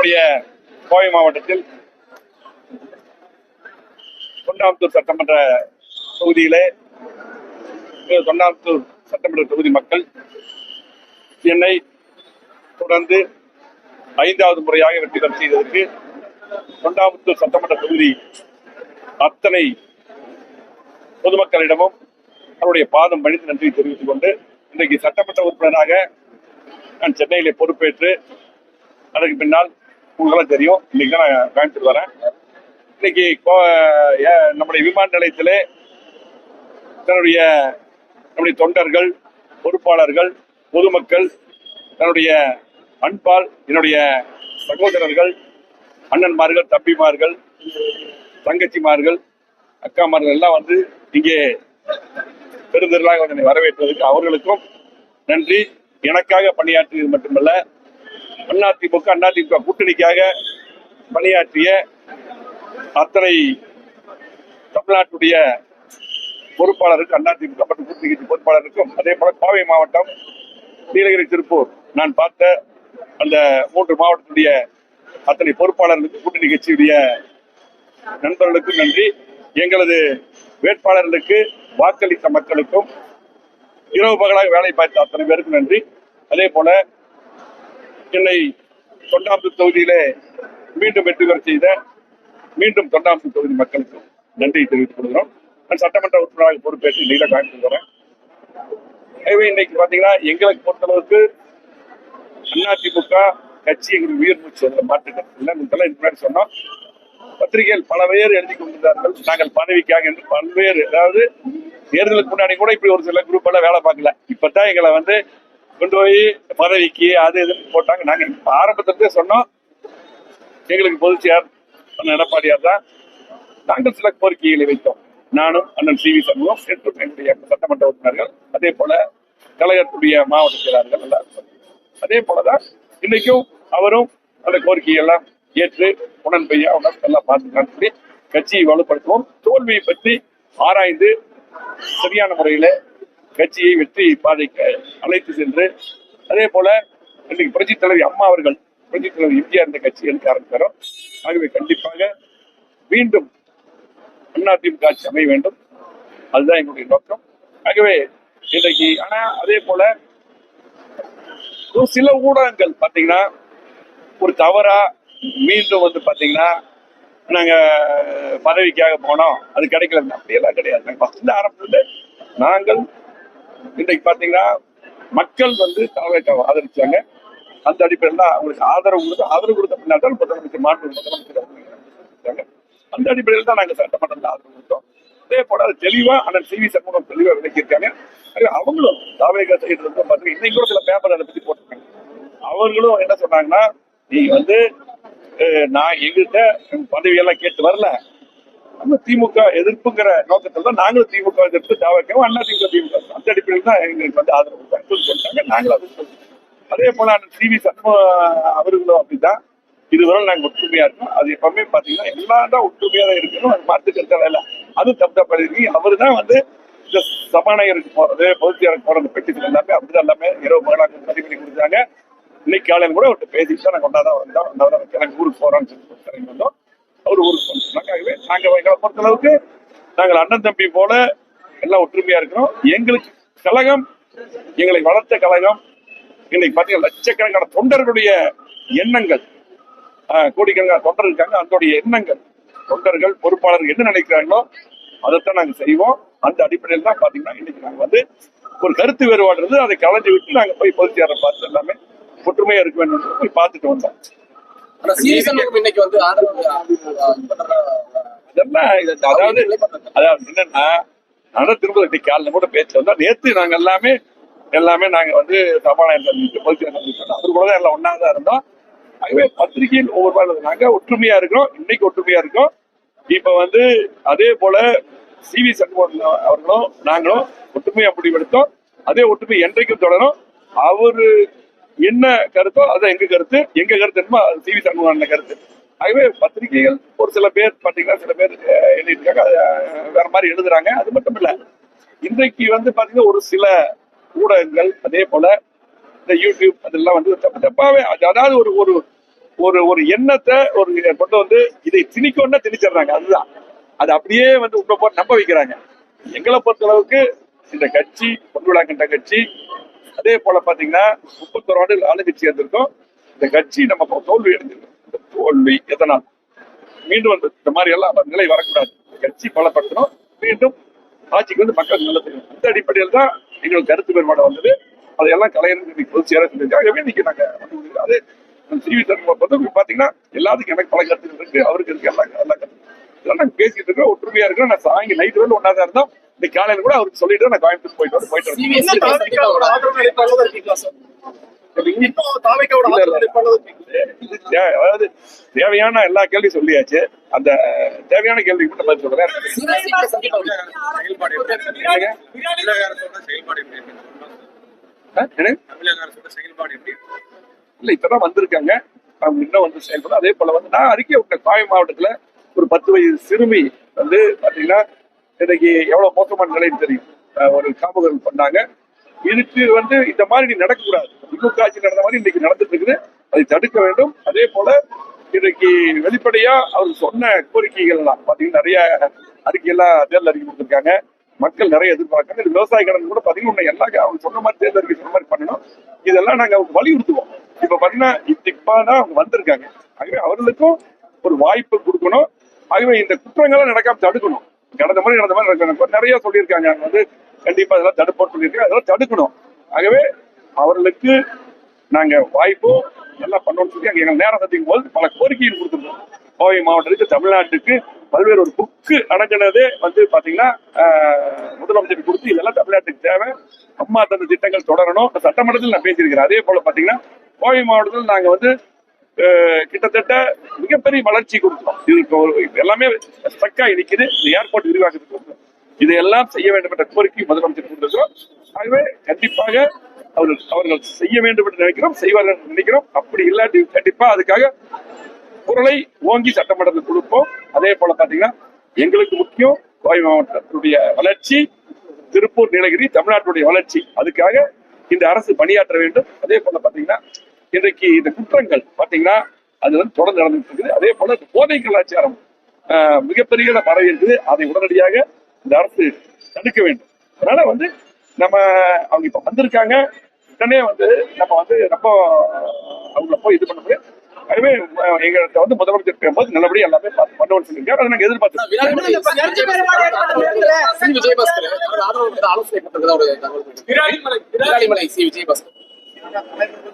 நம்முடைய கோவை மாவட்டத்தில் தொண்டாமுத்தூர் சட்டமன்ற தொகுதியிலே தொண்டாமுத்தூர் சட்டமன்ற தொகுதி மக்கள் என்னை தொடர்ந்து 5வது முறையாக வெற்றி பெற செய்ததற்கு தொண்டாமுத்தூர் சட்டமன்ற தொகுதி அத்தனை பொதுமக்களிடமும் அவருடைய பாதம் பணிந்து நன்றி தெரிவித்துக் கொண்டு இன்றைக்கு சட்டமன்ற உறுப்பினராக நான் சென்னையிலே பொறுப்பேற்று அதற்கு பின்னால் உங்களுக்கெல்லாம் தெரியும் இன்னைக்கு தான் நான் கோயம்புத்தூர் வரேன். இன்னைக்கு நம்முடைய விமான நிலையத்திலே நம்முடைய தொண்டர்கள், பொறுப்பாளர்கள், பொதுமக்கள், தன்னுடைய அன்பால் என்னுடைய சகோதரர்கள், அண்ணன்மார்கள், தம்பிமார்கள், தங்கச்சிமார்கள், அக்காமார்கள் எல்லாம் வந்து இங்கே பெருந்திரளாக என்னை வரவேற்றதுக்கு அவர்களுக்கும் நன்றி. எனக்காக பணியாற்றியது மட்டுமல்ல, அதிமுக கூட்டணிக்காக பணியாற்றிய அத்தனை தமிழ்நாட்டுடைய பொறுப்பாளருக்கு, அதிமுக மற்றும் கூட்டணி கட்சி பொறுப்பாளருக்கும், அதே போல கோவை மாவட்டம், நீலகிரி, திருப்பூர் நான் பார்த்த அந்த 3 மாவட்டத்துடைய அத்தனை பொறுப்பாளர்களுக்கு, கூட்டணி கட்சியுடைய நண்பர்களுக்கும் நன்றி. எங்களது வேட்பாளர்களுக்கு வாக்களித்த மக்களுக்கும், இரவு பகலாக வேலை பார்த்த அத்தனை பேருக்கும் நன்றி. அதே போல என்னை தொண்டாமுத்தூர் தொகுதியிலே மீண்டும் வெற்றி பெற செய்த தொண்டாமுத்தூர் தொகுதி மக்களுக்கும் நன்றி தெரிவித்துக் கொள்கிறோம். நான் சட்டமன்ற உறுப்பினராக பொறுப்பேற்று நீல காண்பிக்கிறேன். எனவே இன்னைக்கு பாத்தீங்கன்னா எங்களுக்கு பொறுத்தளவுக்கு அதிமுக கட்சி எங்களுக்கு உயிர் மூச்சு மாற்றுக்கிறது முன்னாடி சொன்னோம். பத்திரிகைகள் பல பேர் எழுதி கொண்டிருந்தார்கள், நாங்கள் பதவிக்காக என்று பல்வேறு, அதாவது தேர்தலுக்கு முன்னாடி கூட இப்படி ஒரு சில குரூப் எல்லாம் வேலை பார்க்கல. இப்பதான் எங்களை வந்து கொண்டு போய் பதவிக்கு அது இதுன்னு போட்டாங்க. நாங்க ஆரம்பத்திலே சொன்னோம், எங்களுக்கு பொதுச்செயர் எடப்பாடியார் தான். நாங்கள் சில கோரிக்கைகளை வைத்தோம். நானும் அண்ணன் சி வி சண்முகம், என்னுடைய சட்டமன்ற உறுப்பினர்கள், அதே போல கழகத்துடைய மாவட்ட செயலாளர்கள் எல்லாரும். அதே போலதான் இன்னைக்கும் அவரும் அந்த கோரிக்கையை எல்லாம் ஏற்று உடன்பையா எல்லாம் பார்த்துக்கலாம் சொல்லி கட்சியை வலுப்படுத்துவோம். தோல்வியை பற்றி ஆராய்ந்து சரியான முறையில கட்சியை வெற்றி பாதைக்கு அழைத்து சென்று, அதே போல இன்னைக்கு புரட்சி தலைவி அம்மா அவர்கள், புரட்சி தலைவி எம்ஜிஆர் இந்த கட்சி எடுக்க ஆரம்பித்தாரோ. ஆகவே கண்டிப்பாக மீண்டும் அதிமுக ஆட்சி அமைய வேண்டும், அதுதான் எங்களுடைய நோக்கம். ஆகவே இன்றைக்கு ஆனா அதே போல ஒரு சில ஊடகங்கள் பாத்தீங்கன்னா ஒரு தவறா மீண்டும் வந்து பாத்தீங்கன்னா நாங்க பதவிக்காக போனோம், அது கிடைக்கல, அப்படியெல்லாம் கிடையாது. ஆரம்பத்துல நாங்கள் இன்றைக்கு பாத்தீங்கன்னா மக்கள் வந்து தலைமைக்காக ஆதரிச்சாங்க. அந்த அடிப்படையில் தான் அவங்களுக்கு ஆதரவு கொடுத்த பின்னால்தான் முதலமைச்சர் முதலமைச்சர் அந்த அடிப்படையில் தான் நாங்கள் சட்டமன்றத்தில் ஆதரவு கொடுத்தோம். அதே போல அது தெளிவா அண்ணன் சி வி சண்முகம் தெளிவா விளக்கியிருக்காங்க. அவங்களும் தாவேகா சைடு இருந்து பாத்தீங்கன்னா இன்னைக்கு கூட சில பேப்பர் அதை பத்தி போட்டிருக்காங்க. அவர்களும் என்ன சொன்னாங்கன்னா, நீ வந்து நான் எங்கிட்ட பதவியெல்லாம் கேட்டு வரல, நம்ம திமுக எதிர்ப்புங்கிற நோக்கத்தில் தான் நாங்களும் திமுக எதிர்ப்பு தாவேகவும் அதிமுக அந்த அடிப்படையில் தான் எங்களுக்கு வந்து ஆதரவு சொல்லிட்டாங்க. நாங்களும் அது அதே போல சி வி சண்முகம் அவர்களும் அப்படிதான். இதுவரை நாங்க ஒற்றுமையா இருக்கோம். அது எப்பவுமே பாத்தீங்கன்னா எல்லாம் தான் ஒற்றுமையா தான் இருக்கணும், அது மாற்றுக்கிறது இல்லை. அதுவும் தப்பு தப்பி அவரு தான் வந்து இந்த சபாநாயகருக்கு போறது, பொதுச்செயலுக்கு போறது, பெட்டிஷன் எல்லாமே அப்படிதான் எல்லாமே இரவு மகளாக பதிவு பண்ணி கொடுத்தாங்க. இன்னைக்கு காலையில் கூட அவர்கிட்ட பேசிட்டு தான் நாங்கள் கொண்டாதான் வந்தோம். எனக்கு ஊருக்கு போறோம்னு சொல்லி வந்தோம். அவர் ஊருக்கு போனாங்க. ஆகவே நாங்க எங்களை பொறுத்தளவுக்கு நாங்கள் அண்ணன் தம்பி போல எல்லாம் ஒற்றுமையா இருக்கிறோம். எங்களுக்கு கழகம், எங்களை வளர்த்த கழகம், இன்னைக்கு பாத்தீங்கன்னா லட்சக்கணக்கான தொண்டர்களுடைய எண்ணங்கள், கோடிக்கணக்கான தொண்டர் இருக்காங்க, அதனுடைய எண்ணங்கள், தொண்டர்கள் பொறுப்பாளர்கள் என்ன நினைக்கிறாங்களோ அதைத்தான் நாங்க செய்வோம். அந்த அடிப்படையில் தான் பாத்தீங்கன்னா இன்னைக்கு நாங்க வந்து ஒரு கருத்து வேறுபாடு அதை கலைஞ்சு விட்டு நாங்க போய் பொதுச்செயலை பார்த்து எல்லாமே ஒற்றுமையா இருக்க வேண்டும் போய் பார்த்துட்டு வந்தோம். அதாவது என்னன்னா, நான் திரும்ப காலைல கூட பேச்சு வந்தா, நேற்று நாங்க எல்லாமே நாங்க வந்து சபாநாயகர் பொதுச்செயலாளர் அவரு கூட தான் எல்லாம் ஒன்னாதான் இருந்தோம். ஆகவே பத்திரிகையில் ஒவ்வொரு நாங்க ஒற்றுமையா இருக்கிறோம். இன்னைக்கு ஒற்றுமையா இருக்கோம். இப்ப வந்து அதே போல சி வி சண்முகம் அவர்களும் நாங்களும் ஒற்றுமையா முடிவெடுத்தோம். அதே ஒற்றுமை என்றைக்கும் தொடரும். அவரு என்ன கருத்தோ அது எங்க கருத்து என்னமோ சி வி சண்முகம் கருத்து. ஆகவே பத்திரிகைகள் ஒரு சில பேர் பாத்தீங்கன்னா, சில பேர் எழுதிருக்காங்க, வேற மாதிரி எழுதுறாங்க. அது மட்டும் இல்ல, இன்றைக்கு வந்து பாத்தீங்கன்னா ஒரு சில ஊடகங்கள், அதே போல இந்த யூடியூப் அதெல்லாம் வந்து தப்பாவே, அதாவது ஒரு ஒரு ஒரு எண்ணத்தை ஒரு கொண்டு வந்து இதை திணிக்கணும்னா திணிச்சிடுறாங்க. அதுதான் அது அப்படியே வந்து உள்ள போட்டு நம்ப வைக்கிறாங்க. எங்களை பொறுத்த அளவுக்கு இந்த கட்சி பொன்விழா கண்ட கட்சி, அதே போல பாத்தீங்கன்னா 31 ஆண்டு ஆளுங்கட்சி இருந்திருக்கோம். இந்த கட்சி நம்ம தோல்வி அடைஞ்சிருக்கோம். இந்த தோல்வி எதனால் மீண்டும் வந்து இந்த மாதிரி எல்லாம் நிலை வரக்கூடாது. கட்சி பலப்படுத்தணும், மீண்டும் ஆட்சிக்கு வந்து மக்கள் நல்லது. இந்த அடிப்படையில் தான் எங்களுக்கு கருத்து வேறுபாடு வந்தது. அதையெல்லாம் கலைஞர் பொது சேர சொல்லியிருக்காகவே இன்னைக்கு நாங்க அது சிவி சண்முகம் பாத்தீங்கன்னா எல்லாத்துக்கும் எனக்கு பல கருத்துக்கள் இருக்கு, அவருக்கு இருக்கு, எல்லா கருத்து இதெல்லாம் நாங்க பேசிட்டு இருக்கோம். ஒற்றுமையா இருக்கிறோம். நான் சாயங்க நைட்டு வந்து ஒன்னாதான் இருந்தோம். இன்னைக்கு காலையில கூட அவருக்கு சொல்லிட்டு நான் கோயம்புத்தூர் போயிட்டு அதாவது தேவையான எல்லா கேள்வியும் சொல்லியாச்சு. அந்த தேவையான கேள்விக்கு மட்டும் பதில் சொல்றேன். இல்ல இப்பதான் வந்திருக்காங்க, அவங்க இன்னும் வந்து செயல்படும். அதே போல வந்து நான் அறிக்கை விட்ட கோவை மாவட்டத்துல ஒரு 10 வயது சிறுமி வந்து பாத்தீங்கன்னா இன்னைக்கு எவ்வளவு மோசமான நிலைன்னு தெரியும். ஒரு காப்புகள் பண்ணாங்க. இதுக்கு வந்து இந்த மாதிரி நடக்கக்கூடாது. திமுக ஆட்சி நடந்த மாதிரி இன்னைக்கு நடந்துட்டு இருக்குது. அதை தடுக்க வேண்டும். அதே போல இன்னைக்கு வெளிப்படையா அவர் சொன்ன கோரிக்கைகள் எல்லாம் பாத்தீங்கன்னா நிறைய அறிக்கையெல்லாம் தேர்தல் அறிக்கை கொடுத்திருக்காங்க. மக்கள் நிறைய எதிர்பார்க்காங்க. விவசாய கடன் கூட பாத்தீங்கன்னா எல்லா அவங்க சொன்ன மாதிரி தேர்தல் அறிக்கை சொன்ன மாதிரி பண்ணணும். இதெல்லாம் நாங்க அவங்க வலியுறுத்துவோம். இப்ப பாத்தீங்கன்னா இப்பதான் அவங்க வந்திருக்காங்க. ஆகவே அவர்களுக்கும் ஒரு வாய்ப்பு கொடுக்கணும். ஆகவே இந்த குற்றங்களும் நடக்காம தடுக்கணும். கடந்த மாதிரி நடக்கணும். நிறைய சொல்லியிருக்காங்க வந்து கண்டிப்பா இதெல்லாம் தடுப்போம் சொல்லியிருக்காங்க. அதெல்லாம் தடுக்கணும். ஆகவே அவர்களுக்கு நாங்க வாய்ப்பும் எல்லாம் பண்ணணும்னு சொல்லி அங்க எங்க நேரம் சந்திக்கும் போது பல கோரிக்கைகள் கொடுத்துருக்கோம். கோவை மாவட்டத்துக்கு தமிழ்நாட்டுக்கு பல்வேறு ஒரு புக்கு அடங்கினதே வந்து பாத்தீங்கன்னா முதலமைச்சர் கொடுத்து இதெல்லாம் தமிழ்நாட்டுக்கு தேவை, அம்மா தந்த திட்டங்கள் தொடரணும். சட்டமன்றத்தில் நான் பேசியிருக்கிறேன். அதே போல பாத்தீங்கன்னா கோவை மாவட்டத்தில் நாங்க வந்து கிட்டத்தட்ட மிகப்பெரிய வளர்ச்சி கொடுத்தோம். இது எல்லாமே ஸ்ட்ரக்கா நிக்குது. இந்த ஏர்போர்ட் விரிவாக்கத்துக்கு இதையெல்லாம் செய்ய வேண்டும் என்ற கோரிக்கை முதலமைச்சர் கொடுத்திருக்கிறோம். ஆகவே கண்டிப்பாக அவர்கள் செய்ய வேண்டும் என்று நினைக்கிறோம், செய்வார்கள் நினைக்கிறோம். அப்படி இல்லாட்டி கண்டிப்பா அதுக்காக குரலை ஓங்கி சட்டமன்றத்தில் கொடுப்போம். அதே போல பாத்தீங்கன்னா எங்களுக்கு முக்கியம் கோவை மாவட்டத்துடைய வளர்ச்சி, திருப்பூர், நீலகிரி, தமிழ்நாட்டுடைய வளர்ச்சி. அதுக்காக இந்த அரசு பணியாற்ற வேண்டும். அதே போல பாத்தீங்கன்னா இன்றைக்கு இந்த குற்றங்கள் பாத்தீங்கன்னா அது வந்து தொடர்ந்து நடந்துட்டு இருக்குது. அதே போல போதை கலாச்சாரம் மிகப்பெரிய பரவி இருக்குது. அதை உடனடியாக இந்த அரசு தடுக்க வேண்டும். அதனால வந்து நம்ம அவங்க இப்ப வந்திருக்காங்க, உடனே வந்து நம்ம வந்து ரொம்ப அவங்கள போய் இது பண்ண முடியும். அதுவே எங்கள்கிட்ட வந்து முதலமைச்சர் போது நல்லபடியா எல்லாமே பண்ணுவோம்னு சொல்லியிருக்காரு. அதை நாங்க எதிர்பார்த்தோம்.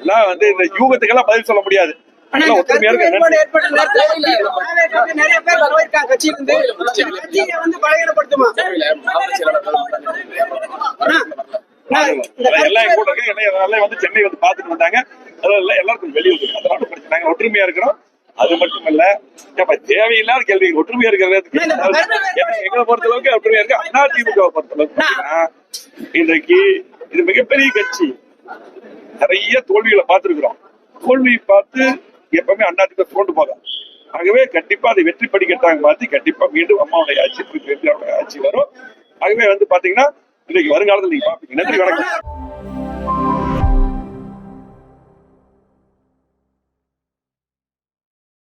எல்லாம் வந்து இந்த யூகத்துக்கெல்லாம் பதில் சொல்ல முடியாது. ஒற்றுமையா வந்து சென்னை வந்து பாத்துட்டு வந்தாங்க. அதெல்லாம் எல்லாருக்கும் வெளியே அதனால பிரச்சனை. ஒற்றுமையா இருக்கிறோம். அது மட்டும் இல்ல, தேவையில்லாத கேள்வி ஒற்றுமையா இருக்கிறது எங்களை பொறுத்த அளவுக்கு ஒற்றுமையா இருக்கு. அதிமுக பொறுத்த அளவுக்கு இன்றைக்கு இது மிகப்பெரிய கட்சி. நிறைய தோல்விகளை பார்த்திருக்கிறோம். தோல்வியை பார்த்து எப்பவுமே அதிமுக தோண்டு போகும். ஆகவே கண்டிப்பா அதை வெற்றி படிக்கட்டாங்க மாத்தி கண்டிப்பா மீண்டும் அம்மாவுடைய ஆட்சி வரும். ஆகவே வந்து பாத்தீங்கன்னா இன்னைக்கு வருங்காலத்தில் நீங்க பாப்பீங்க. நன்றி, வணக்கம்.